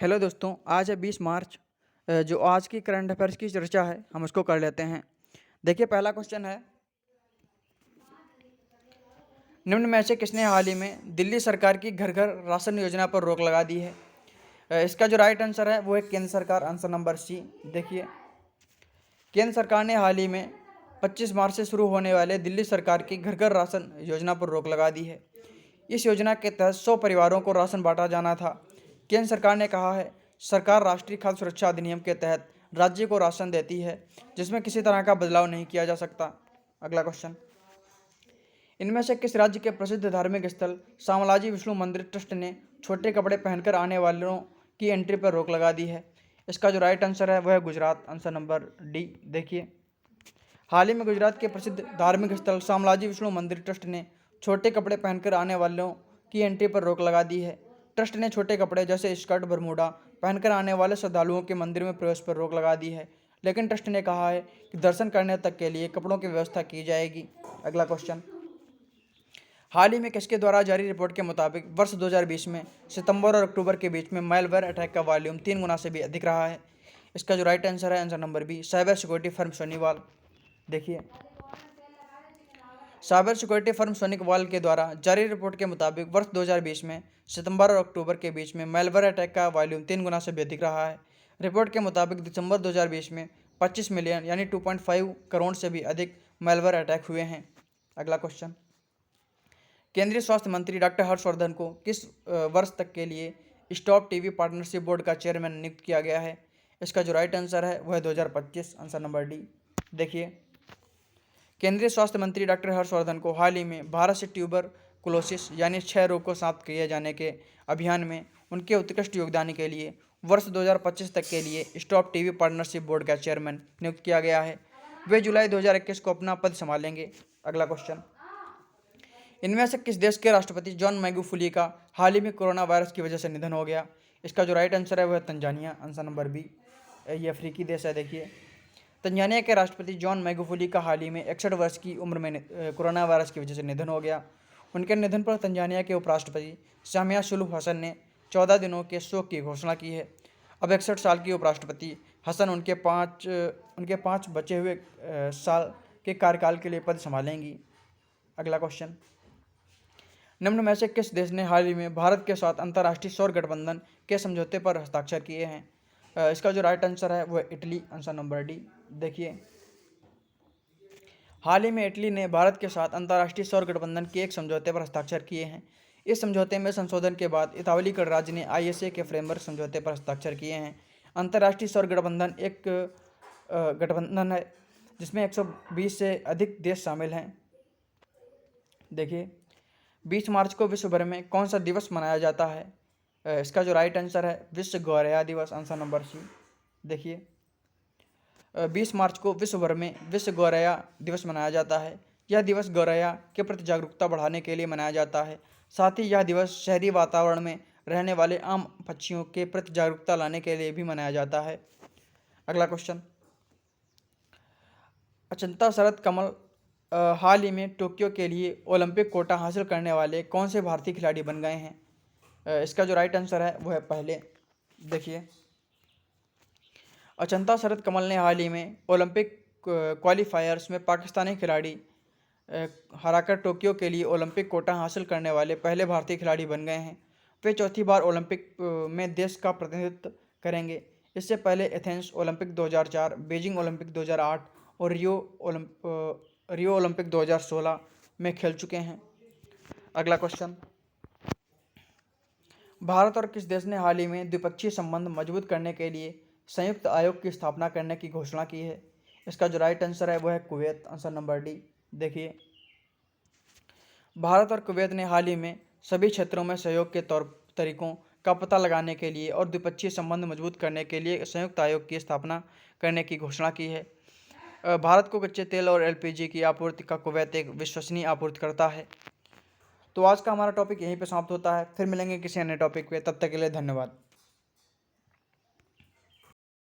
Hello दोस्तों, आज है 20 मार्च। जो आज की करंट अफेयर्स की चर्चा है हम उसको कर लेते हैं। देखिए, पहला क्वेश्चन है, निम्न में से किसने हाल ही में दिल्ली सरकार की घर घर राशन योजना पर रोक लगा दी है? इसका जो राइट आंसर है वो है केंद्र सरकार, आंसर नंबर सी। देखिए, केंद्र सरकार ने हाल ही में 25 मार्च से शुरू होने वाले दिल्ली सरकार की घर घर राशन योजना पर रोक लगा दी है। इस योजना के तहत 100 परिवारों को राशन बांटा जाना था। केंद्र सरकार ने कहा है, सरकार राष्ट्रीय खाद्य सुरक्षा अधिनियम के तहत राज्य को राशन देती है, जिसमें किसी तरह का बदलाव नहीं किया जा सकता। अगला क्वेश्चन, इनमें से किस राज्य के प्रसिद्ध धार्मिक स्थल शामलाजी विष्णु मंदिर ट्रस्ट ने छोटे कपड़े पहनकर आने वालों की एंट्री पर रोक लगा दी है? इसका जो राइट आंसर है वह है गुजरात, आंसर नंबर डी। देखिए, हाल ही में गुजरात के प्रसिद्ध धार्मिक स्थल शामलाजी विष्णु मंदिर ट्रस्ट ने छोटे कपड़े पहनकर आने वालों की एंट्री पर रोक लगा दी है। ट्रस्ट ने छोटे कपड़े जैसे स्कर्ट बरमूडा पहनकर आने वाले श्रद्धालुओं के मंदिर में प्रवेश पर रोक लगा दी है, लेकिन ट्रस्ट ने कहा है कि दर्शन करने तक के लिए कपड़ों की व्यवस्था की जाएगी। अगला क्वेश्चन, हाल ही में किसके द्वारा जारी रिपोर्ट के मुताबिक वर्ष 2020 में सितंबर और अक्टूबर के बीच में मैलवेयर अटैक का वॉल्यूम 3 गुना से भी अधिक रहा है? इसका जो राइट आंसर है answer number B, cyber security firm SonicWall. देखिए, साइबर सिक्योरिटी फर्म सोनीवाल के द्वारा जारी रिपोर्ट के मुताबिक वर्ष 2020 में सितंबर और अक्टूबर के बीच में मैलवेयर अटैक का वॉल्यूम 3 गुना से भी अधिक रहा है। रिपोर्ट के मुताबिक दिसंबर 2020 में 25 मिलियन यानी 2.5 करोड़ से भी अधिक मैलवेयर अटैक हुए हैं। अगला क्वेश्चन, केंद्रीय स्वास्थ्य मंत्री डॉक्टर हर्षवर्धन को किस वर्ष तक के लिए स्टॉप टीबी पार्टनरशिप बोर्ड का चेयरमैन नियुक्त किया गया है? इसका जो राइट आंसर है वह है 2025, आंसर नंबर डी। देखिए, केंद्रीय स्वास्थ्य मंत्री डॉक्टर हर्षवर्धन को हाल ही में भारत से ट्यूबरकुलोसिस यानी क्षय रोग को समाप्त किए जाने के अभियान में उनके उत्कृष्ट योगदान के लिए वर्ष 2025 तक के लिए स्टॉप टीबी पार्टनरशिप बोर्ड का चेयरमैन नियुक्त किया गया है। वे जुलाई 2021 को अपना पद संभालेंगे। अगला क्वेश्चन, इनमें से किस देश के राष्ट्रपति जॉन मैगुफुली का हाल ही में कोरोना वायरस की वजह से निधन हो गया? इसका जो राइट आंसर है वह है तंजानिया, आंसर नंबर बी। ये अफ्रीकी देश है। देखिए, तंजानिया के राष्ट्रपति जॉन मैगुफुली का हाल ही में 61 वर्ष की उम्र में कोरोना वायरस की वजह से निधन हो गया। उनके निधन पर तंजानिया के उपराष्ट्रपति सामिया सुलूहु हसन ने 14 दिनों के शोक की घोषणा की है। अब 61 साल की उपराष्ट्रपति हसन उनके पाँच बचे हुए साल के कार्यकाल के लिए पद संभालेंगी। अगला क्वेश्चन, निम्न में से किस देश ने हाल ही में भारत के साथ अंतर्राष्ट्रीय सौर गठबंधन के समझौते पर हस्ताक्षर किए हैं? इसका जो राइट आंसर है वह इटली, आंसर नंबर डी। देखिए, हाल ही में इटली ने भारत के साथ अंतर्राष्ट्रीय सौर गठबंधन के एक समझौते पर हस्ताक्षर किए हैं। इस समझौते में संशोधन के बाद इतावली गणराज्य ने ISA के फ्रेमवर्क समझौते पर हस्ताक्षर किए हैं। अंतर्राष्ट्रीय सौर गठबंधन एक गठबंधन है जिसमें 120 से अधिक देश शामिल हैं। देखिए, 20 मार्च को विश्व भर में कौन सा दिवस मनाया जाता है? इसका जो राइट आंसर है विश्व गौरैया दिवस, आंसर नंबर सी। देखिए, 20 मार्च को विश्व भर में विश्व गौरैया दिवस मनाया जाता है। यह दिवस गौरैया के प्रति जागरूकता बढ़ाने के लिए मनाया जाता है। साथ ही यह दिवस शहरी वातावरण में रहने वाले आम पक्षियों के प्रति जागरूकता लाने के लिए भी मनाया जाता है। अगला क्वेश्चन, अचंता शरद कमल हाल ही में टोक्यो के लिए ओलंपिक कोटा हासिल करने वाले कौन से भारतीय खिलाड़ी बन गए हैं? इसका जो राइट आंसर है वो है पहले। देखिए, अचंता शरद कमल ने हाल ही में ओलंपिक क्वालिफायर्स में पाकिस्तानी खिलाड़ी हराकर टोक्यो के लिए ओलंपिक कोटा हासिल करने वाले पहले भारतीय खिलाड़ी बन गए हैं। वे चौथी बार ओलंपिक में देश का प्रतिनिधित्व करेंगे। इससे पहले एथेंस ओलंपिक 2004, बीजिंग ओलंपिक 2008 और रियो ओलंपिक 2016 में खेल चुके हैं। अगला क्वेश्चन, भारत और किस देश ने हाल ही में द्विपक्षीय संबंध मजबूत करने के लिए संयुक्त आयोग की स्थापना करने की घोषणा की है? इसका जो राइट आंसर है वह है कुवैत, आंसर नंबर डी। देखिए, भारत और कुवैत ने हाल ही में सभी क्षेत्रों में सहयोग के तौर तरीकों का पता लगाने के लिए और द्विपक्षीय संबंध मजबूत करने के लिए संयुक्त आयोग की स्थापना करने की घोषणा की है। भारत को कच्चे तेल और LPG की आपूर्ति का कुवैत एक विश्वसनीय आपूर्तिकर्ता है। तो आज का हमारा टॉपिक यहीं पे समाप्त होता है। फिर मिलेंगे किसी अन्य टॉपिक पे, तब तक के लिए धन्यवाद।